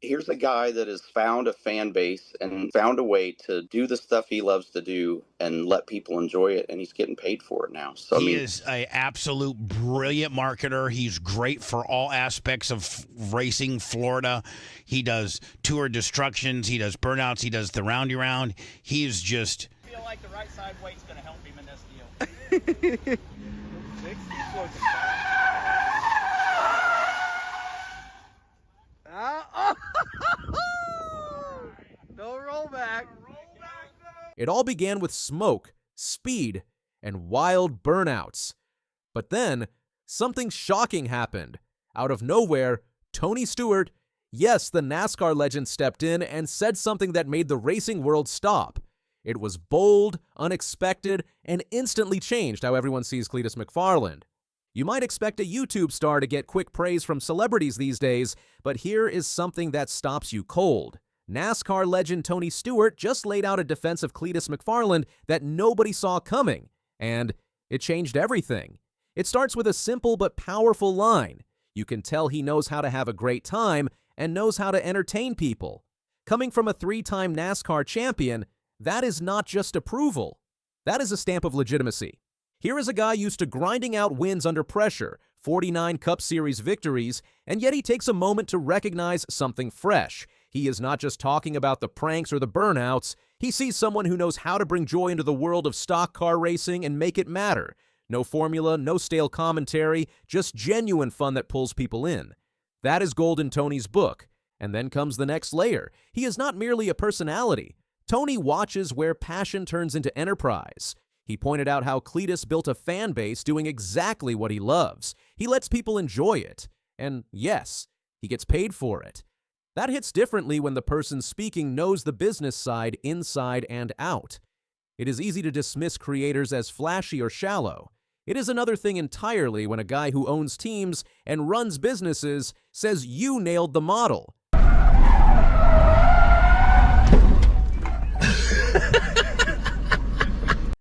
here's a guy that has found a fan base and found a way to do the stuff he loves to do and let people enjoy it, and he's getting paid for it now. So I He mean, is a absolute brilliant marketer. He's great for all aspects of racing Florida. He does tour destructions. He does burnouts. He does the roundy round. He is just. I feel like the right side weight's going to help him in this deal. No rollback. It all began with smoke, speed, and wild burnouts. But then, something shocking happened. Out of nowhere, Tony Stewart, yes, the NASCAR legend, stepped in and said something that made the racing world stop. It was bold, unexpected, and instantly changed how everyone sees Cletus McFarland. You might expect a YouTube star to get quick praise from celebrities these days, but here is something that stops you cold. NASCAR legend Tony Stewart just laid out a defense of Cletus McFarland that nobody saw coming, and it changed everything. It starts with a simple but powerful line. You can tell he knows how to have a great time and knows how to entertain people. Coming from a three-time NASCAR champion, that is not just approval. That is a stamp of legitimacy. Here is a guy used to grinding out wins under pressure, 49 Cup Series victories, and yet he takes a moment to recognize something fresh. He is not just talking about the pranks or the burnouts. He sees someone who knows how to bring joy into the world of stock car racing and make it matter. No formula, no stale commentary, just genuine fun that pulls people in. That is gold in Tony's book. And then comes the next layer. He is not merely a personality. Tony watches where passion turns into enterprise. He pointed out how Cletus built a fan base doing exactly what he loves. He lets people enjoy it. And yes, he gets paid for it. That hits differently when the person speaking knows the business side inside and out. It is easy to dismiss creators as flashy or shallow. It is another thing entirely when a guy who owns teams and runs businesses says you nailed the model.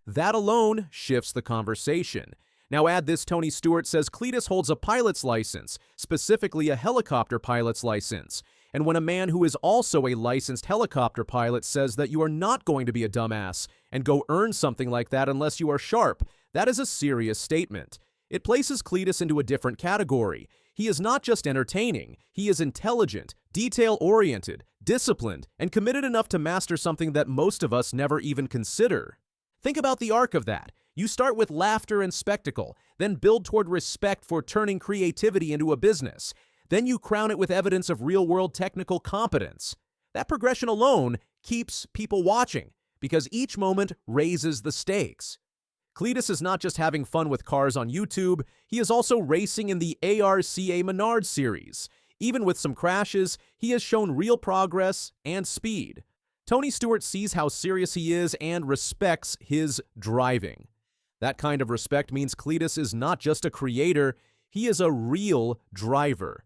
That alone shifts the conversation. Now add this: Tony Stewart says Cletus holds a pilot's license, specifically a helicopter pilot's license. And when a man who is also a licensed helicopter pilot says that you are not going to be a dumbass and go earn something like that unless you are sharp, that is a serious statement. It places Cletus into a different category. He is not just entertaining, he is intelligent, detail-oriented, disciplined, and committed enough to master something that most of us never even consider. Think about the arc of that. You start with laughter and spectacle, then build toward respect for turning creativity into a business. Then you crown it with evidence of real-world technical competence. That progression alone keeps people watching, because each moment raises the stakes. Cletus is not just having fun with cars on YouTube, he is also racing in the ARCA Menard series. Even with some crashes, he has shown real progress and speed. Tony Stewart sees how serious he is and respects his driving. That kind of respect means Cletus is not just a creator, he is a real driver.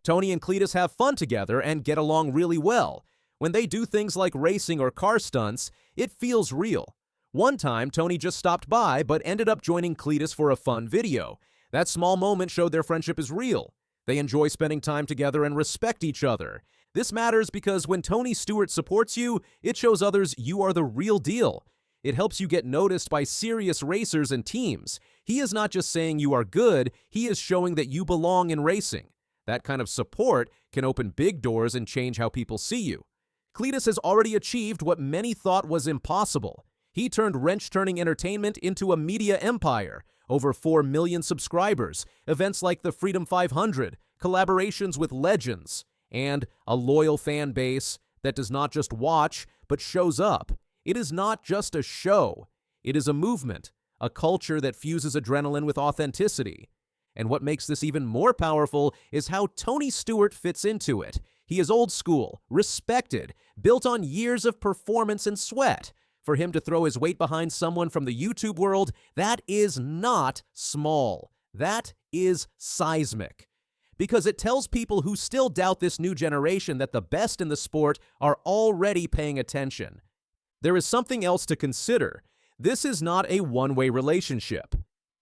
Tony and Cletus have fun together and get along really well. When they do things like racing or car stunts, it feels real. One time, Tony just stopped by but ended up joining Cletus for a fun video. That small moment showed their friendship is real. They enjoy spending time together and respect each other. This matters because when Tony Stewart supports you, it shows others you are the real deal. It helps you get noticed by serious racers and teams. He is not just saying you are good, he is showing that you belong in racing. That kind of support can open big doors and change how people see you. Cletus has already achieved what many thought was impossible. He turned wrench-turning entertainment into a media empire. Over 4 million subscribers, events like the Freedom 500, collaborations with legends, and a loyal fan base that does not just watch, but shows up. It is not just a show. It is a movement, a culture that fuses adrenaline with authenticity. And what makes this even more powerful is how Tony Stewart fits into it. He is old school, respected, built on years of performance and sweat. For him to throw his weight behind someone from the YouTube world, that is not small. That is seismic. Because it tells people who still doubt this new generation that the best in the sport are already paying attention. There is something else to consider. This is not a one-way relationship.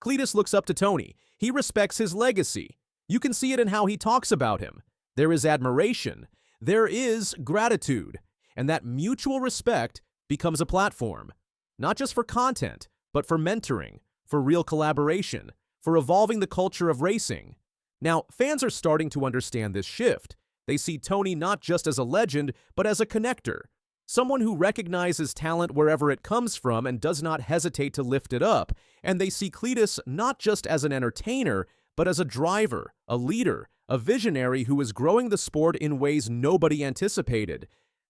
Cletus looks up to Tony. He respects his legacy. You can see it in how he talks about him. There is admiration. There is gratitude. And that mutual respect becomes a platform, not just for content, but for mentoring, for real collaboration, for evolving the culture of racing. Now, fans are starting to understand this shift. They see Tony not just as a legend, but as a connector, someone who recognizes talent wherever it comes from and does not hesitate to lift it up. And they see Cletus not just as an entertainer, but as a driver, a leader, a visionary who is growing the sport in ways nobody anticipated.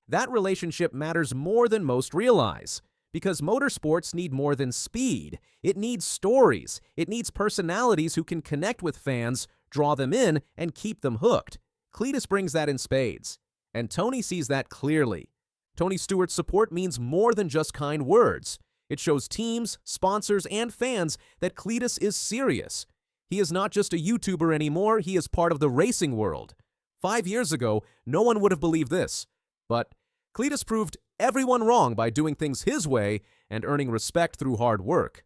That relationship matters more than most realize, because motorsports need more than speed. It needs stories. It needs personalities who can connect with fans, draw them in, and keep them hooked. Cletus brings that in spades, and Tony sees that clearly. Tony Stewart's support means more than just kind words. It shows teams, sponsors, and fans that Cletus is serious. He is not just a YouTuber anymore, he is part of the racing world. 5 years ago, no one would have believed this. But Cletus proved everyone wrong by doing things his way and earning respect through hard work.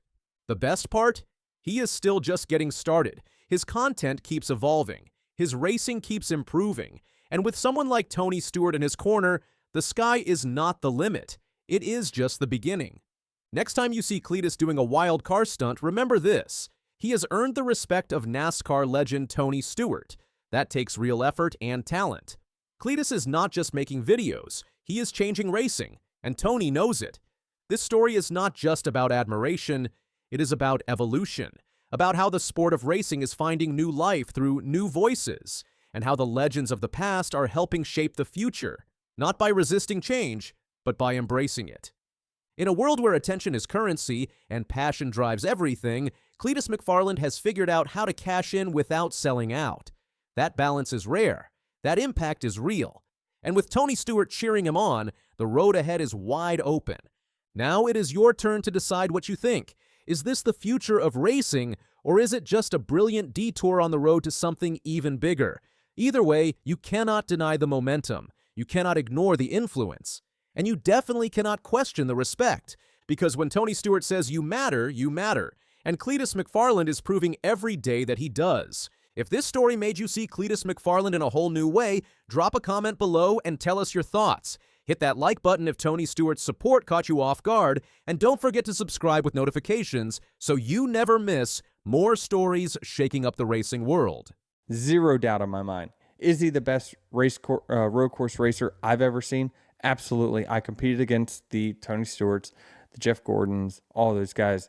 The best part? He is still just getting started. His content keeps evolving. His racing keeps improving. And with someone like Tony Stewart in his corner, the sky is not the limit. It is just the beginning. Next time you see Cletus doing a wild car stunt, remember this. He has earned the respect of NASCAR legend Tony Stewart. That takes real effort and talent. Cletus is not just making videos. He is changing racing, and Tony knows it. This story is not just about admiration. It is about evolution, about how the sport of racing is finding new life through new voices, and how the legends of the past are helping shape the future, not by resisting change, but by embracing it. In a world where attention is currency and passion drives everything, Cletus McFarland has figured out how to cash in without selling out. That balance is rare. That impact is real. And with Tony Stewart cheering him on, the road ahead is wide open. Now it is your turn to decide what you think. Is this the future of racing, or is it just a brilliant detour on the road to something even bigger? Either way, you cannot deny the momentum. You cannot ignore the influence. And you definitely cannot question the respect. Because when Tony Stewart says you matter, you matter. And Cletus McFarland is proving every day that he does. If this story made you see Cletus McFarland in a whole new way, drop a comment below and tell us your thoughts. Hit that like button if Tony Stewart's support caught you off guard, and don't forget to subscribe with notifications so you never miss more stories shaking up the racing world. Zero doubt in my mind. Is he the best road course racer I've ever seen? Absolutely. I competed against the Tony Stewarts, the Jeff Gordons, all those guys.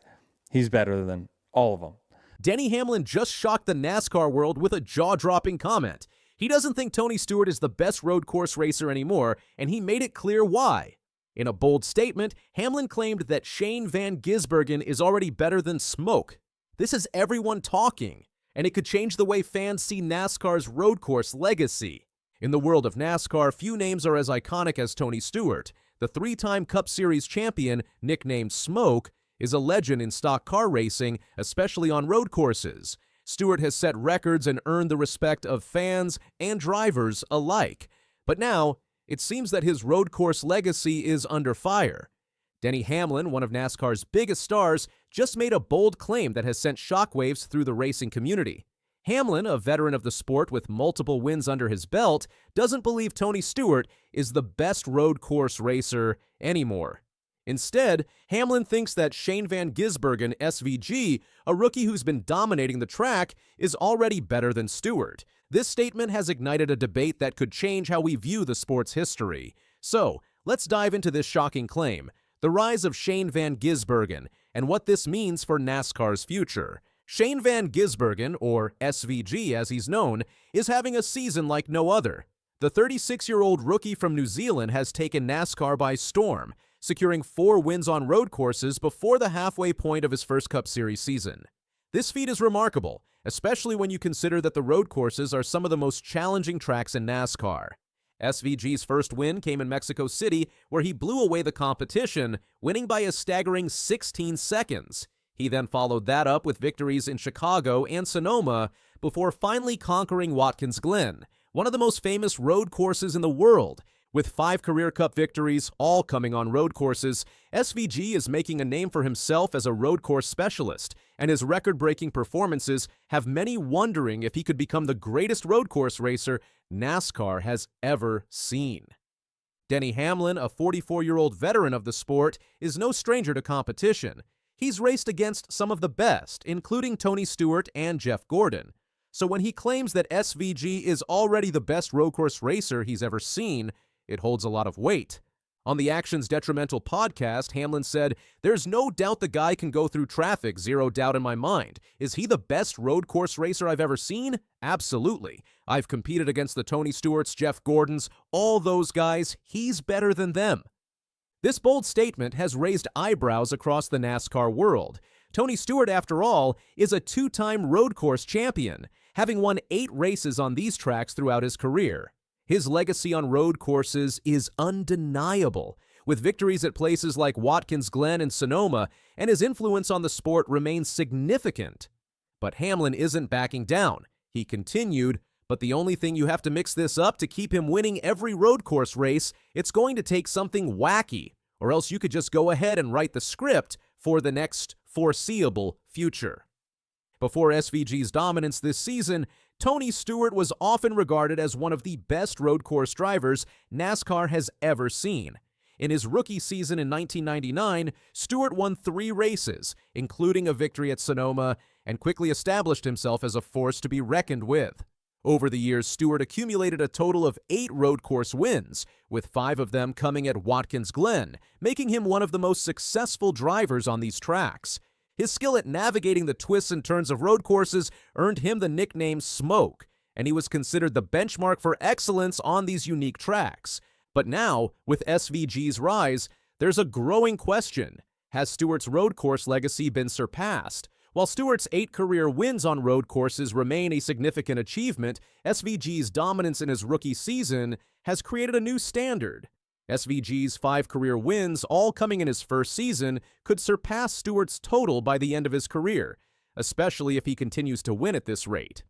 He's better than all of them. Denny Hamlin just shocked the NASCAR world with a jaw-dropping comment. He doesn't think Tony Stewart is the best road course racer anymore, and he made it clear why. In a bold statement, Hamlin claimed that Shane Van Gisbergen is already better than Smoke. This is everyone talking, and it could change the way fans see NASCAR's road course legacy. In the world of NASCAR, few names are as iconic as Tony Stewart. The three-time Cup Series champion, nicknamed Smoke, is a legend in stock car racing, especially on road courses. Stewart has set records and earned the respect of fans and drivers alike. But now, it seems that his road course legacy is under fire. Denny Hamlin, one of NASCAR's biggest stars, just made a bold claim that has sent shockwaves through the racing community. Hamlin, a veteran of the sport with multiple wins under his belt, doesn't believe Tony Stewart is the best road course racer anymore. Instead, Hamlin thinks that Shane Van Gisbergen, SVG, a rookie who's been dominating the track, is already better than Stewart. This statement has ignited a debate that could change how we view the sport's history. So, let's dive into this shocking claim, the rise of Shane Van Gisbergen, and what this means for NASCAR's future. Shane Van Gisbergen, or SVG as he's known, is having a season like no other. The 36-year-old rookie from New Zealand has taken NASCAR by storm, securing 4 wins on road courses before the halfway point of his first Cup Series season. This feat is remarkable, especially when you consider that the road courses are some of the most challenging tracks in NASCAR. SVG's first win came in Mexico City, where he blew away the competition, winning by a staggering 16 seconds. He then followed that up with victories in Chicago and Sonoma, before finally conquering Watkins Glen, one of the most famous road courses in the world, With 5 career Cup victories, all coming on road courses, SVG is making a name for himself as a road course specialist, and his record-breaking performances have many wondering if he could become the greatest road course racer NASCAR has ever seen. Denny Hamlin, a 44-year-old veteran of the sport, is no stranger to competition. He's raced against some of the best, including Tony Stewart and Jeff Gordon. So when he claims that SVG is already the best road course racer he's ever seen, it holds a lot of weight. On the Actions Detrimental podcast, Hamlin said, "There's no doubt the guy can go through traffic, zero doubt in my mind. Is he the best road course racer I've ever seen? Absolutely. I've competed against the Tony Stewarts, Jeff Gordons, all those guys. He's better than them." This bold statement has raised eyebrows across the NASCAR world. Tony Stewart, after all, is a 2-time road course champion, having won 8 races on these tracks throughout his career. His legacy on road courses is undeniable, with victories at places like Watkins Glen and Sonoma, and his influence on the sport remains significant. But Hamlin isn't backing down. He continued, "But the only thing you have to mix this up to keep him winning every road course race, it's going to take something wacky, or else you could just go ahead and write the script for the next foreseeable future." Before SVG's dominance this season, Tony Stewart was often regarded as one of the best road course drivers NASCAR has ever seen. In his rookie season in 1999, Stewart won 3 races, including a victory at Sonoma, and quickly established himself as a force to be reckoned with. Over the years, Stewart accumulated a total of 8 road course wins, with 5 of them coming at Watkins Glen, making him one of the most successful drivers on these tracks. His skill at navigating the twists and turns of road courses earned him the nickname Smoke, and he was considered the benchmark for excellence on these unique tracks. But now, with SVG's rise, there's a growing question. Has Stewart's road course legacy been surpassed? While Stewart's 8 career wins on road courses remain a significant achievement, SVG's dominance in his rookie season has created a new standard. SVG's 5 career wins, all coming in his first season, could surpass Stewart's total by the end of his career, especially if he continues to win at this rate.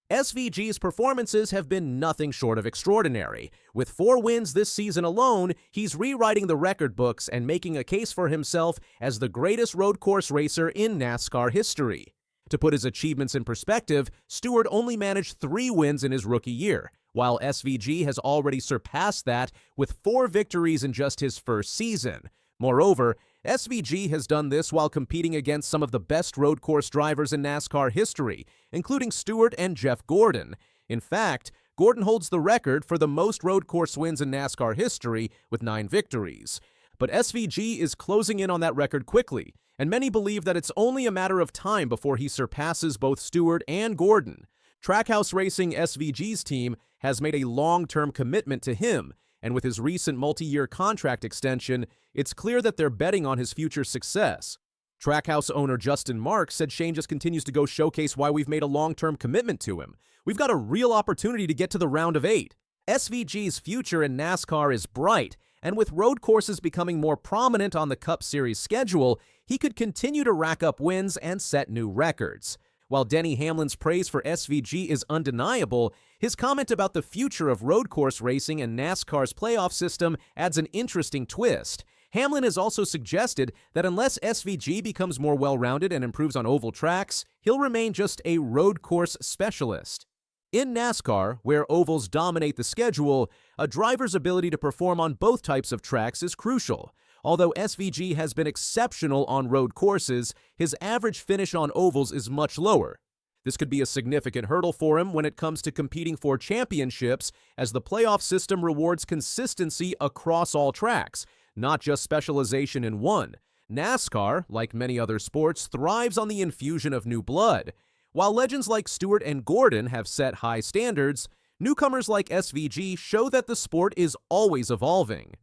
SVG's performances have been nothing short of extraordinary. With 4 wins this season alone, he's rewriting the record books and making a case for himself as the greatest road course racer in NASCAR history. To put his achievements in perspective, Stewart only managed 3 wins in his rookie year, while SVG has already surpassed that with 4 victories in just his first season. Moreover, SVG has done this while competing against some of the best road course drivers in NASCAR history, including Stewart and Jeff Gordon. In fact, Gordon holds the record for the most road course wins in NASCAR history with 9 victories. But SVG is closing in on that record quickly, and many believe that it's only a matter of time before he surpasses both Stewart and Gordon. Trackhouse Racing SVG's team has made a long-term commitment to him, and with his recent multi-year contract extension, it's clear that they're betting on his future success. Trackhouse owner Justin Marks said Shane just continues to go showcase why we've made a long-term commitment to him. We've got a real opportunity to get to the round of 8. SVG's future in NASCAR is bright, and with road courses becoming more prominent on the Cup Series schedule, he could continue to rack up wins and set new records. While Denny Hamlin's praise for SVG is undeniable, his comment about the future of road course racing and NASCAR's playoff system adds an interesting twist. Hamlin has also suggested that unless SVG becomes more well-rounded and improves on oval tracks, he'll remain just a road course specialist. In NASCAR, where ovals dominate the schedule, a driver's ability to perform on both types of tracks is crucial. Although SVG has been exceptional on road courses, his average finish on ovals is much lower. This could be a significant hurdle for him when it comes to competing for championships, as the playoff system rewards consistency across all tracks, not just specialization in one. NASCAR, like many other sports, thrives on the infusion of new blood. While legends like Stewart and Gordon have set high standards, newcomers like SVG show that the sport is always evolving.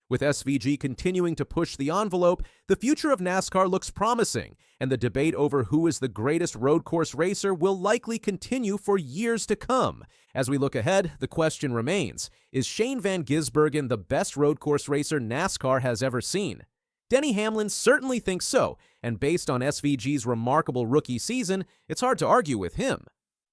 With SVG continuing to push the envelope, the future of NASCAR looks promising, and the debate over who is the greatest road course racer will likely continue for years to come. As we look ahead, the question remains, is Shane Van Gisbergen the best road course racer NASCAR has ever seen? Denny Hamlin certainly thinks so, and based on SVG's remarkable rookie season, it's hard to argue with him.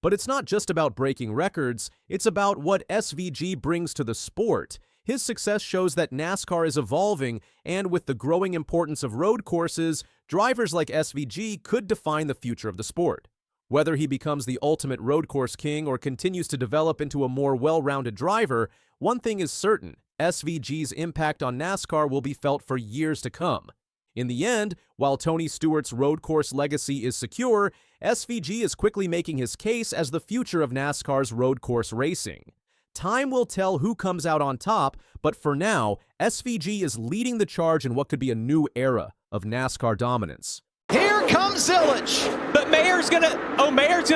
But it's not just about breaking records, it's about what SVG brings to the sport. His success shows that NASCAR is evolving, and with the growing importance of road courses, drivers like SVG could define the future of the sport. Whether he becomes the ultimate road course king or continues to develop into a more well-rounded driver, one thing is certain: SVG's impact on NASCAR will be felt for years to come. In the end, while Tony Stewart's road course legacy is secure, SVG is quickly making his case as the future of NASCAR's road course racing. Time will tell who comes out on top, but for now, SVG is leading the charge in what could be a new era of NASCAR dominance. Here comes Zilisch. But Mayer's gonna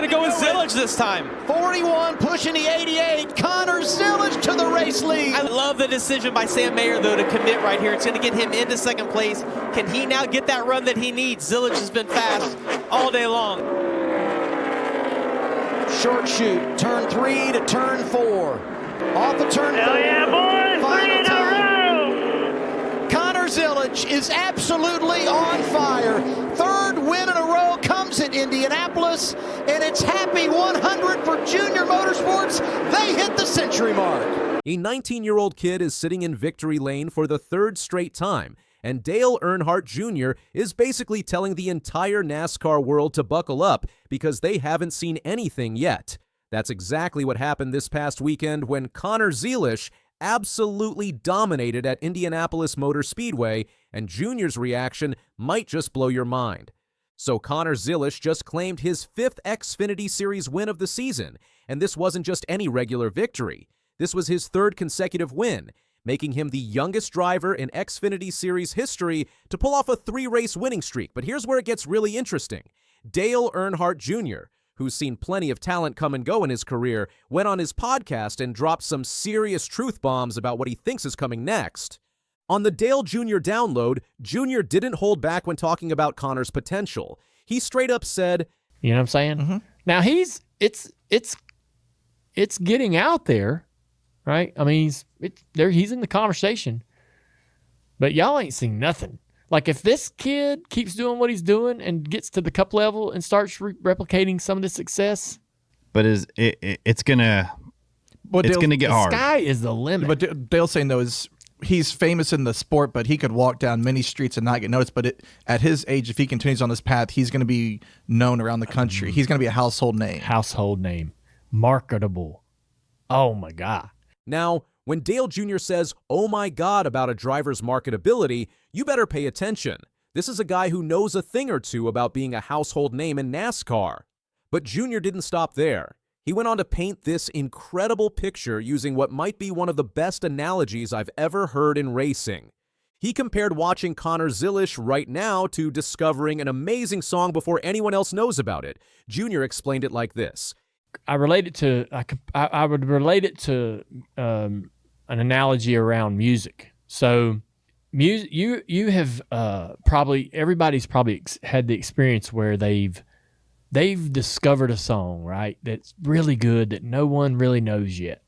go with Zilisch this time. 41 pushing the 88. Connor Zilisch to the race lead. I love the decision by Sam Mayer, though, to commit right here. It's going to get him into second place. Can he now get that run that he needs? Zilisch has been fast all day long. Short shoot. Turn 3 to turn 4. Off of turn 4. Hell yeah, boys. Final 3 in a time. row. Connor Zilisch is absolutely on fire. Third win in a row comes at Indianapolis, and it's happy 100 for Junior Motorsports. They hit the century mark. A 19-year-old kid is sitting in victory lane for the third straight time, and Dale Earnhardt Jr. is basically telling the entire NASCAR world to buckle up because they haven't seen anything yet. That's exactly what happened this past weekend when Connor Zilisch absolutely dominated at Indianapolis Motor Speedway, and Junior's reaction might just blow your mind. So Connor Zilisch just claimed his 5th Xfinity Series win of the season, and this wasn't just any regular victory. This was his 3rd consecutive win, making him the youngest driver in Xfinity Series history to pull off a 3-race winning streak. But here's where it gets really interesting. Dale Earnhardt Jr., who's seen plenty of talent come and go in his career, went on his podcast and dropped some serious truth bombs about what he thinks is coming next. On the Dale Jr. download, Jr. didn't hold back when talking about Connor's potential. He straight up said, "You know what I'm saying?" Mm-hmm. Now it's getting out there, right? I mean, he's in the conversation, but y'all ain't seen nothing. Like, if this kid keeps doing what he's doing and gets to the cup level and starts replicating some of the success, but it's gonna get hard. The sky is the limit. But Dale's saying, though, is he's famous in the sport, but he could walk down many streets and not get noticed. But at his age, if he continues on this path, he's going to be known around the country. He's going to be a household name. Household name. Marketable. Oh, my God. Now, when Dale Jr. says, "Oh my God," about a driver's marketability, you better pay attention. This is a guy who knows a thing or two about being a household name in NASCAR. But Jr. didn't stop there. He went on to paint this incredible picture using what might be one of the best analogies I've ever heard in racing. He compared watching Connor Zilisch right now to discovering an amazing song before anyone else knows about it. Jr. explained it like this. I would relate it to an analogy around music. So, you have everybody's probably had the experience where they've discovered a song, right, that's really good that no one really knows yet,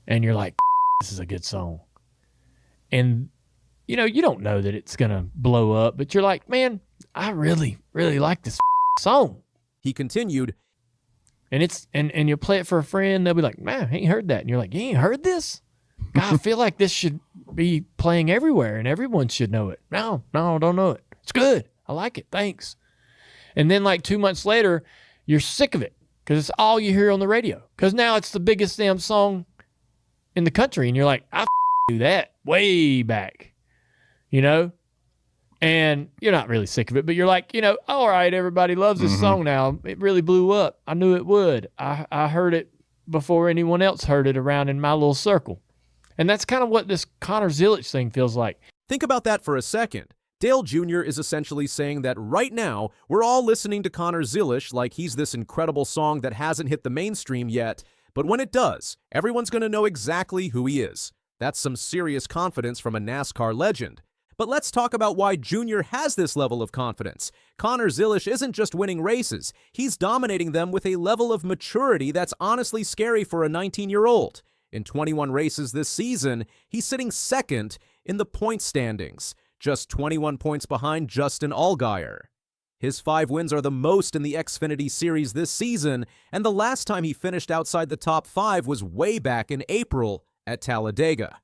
and you're like, "This is a good song," and you don't know that it's gonna blow up, but you're like, "Man, I really, really like this song." He continued, and you play it for a friend, they'll be like, "Man, I ain't heard that," and you're like, "You ain't heard this? God, I feel like this should be playing everywhere and everyone should know it." No, I don't know it. It's good. I like it. Thanks. And then like 2 months later, you're sick of it because it's all you hear on the radio. Because now it's the biggest damn song in the country. And you're like, I do that way back, And you're not really sick of it, but you're like, all right, everybody loves this song now. It really blew up. I knew it would. I heard it before anyone else heard it around in my little circle. And that's kind of what this Connor Zilisch thing feels like. Think about that for a second. Dale Jr. is essentially saying that right now, we're all listening to Connor Zilisch like he's this incredible song that hasn't hit the mainstream yet, but when it does, everyone's going to know exactly who he is. That's some serious confidence from a NASCAR legend. But let's talk about why Jr. has this level of confidence. Connor Zilisch isn't just winning races, he's dominating them with a level of maturity that's honestly scary for a 19-year-old. In 21 races this season, he's sitting second in the point standings, just 21 points behind Justin Allgaier. His 5 wins are the most in the Xfinity Series this season, and the last time he finished outside the top 5 was way back in April at Talladega.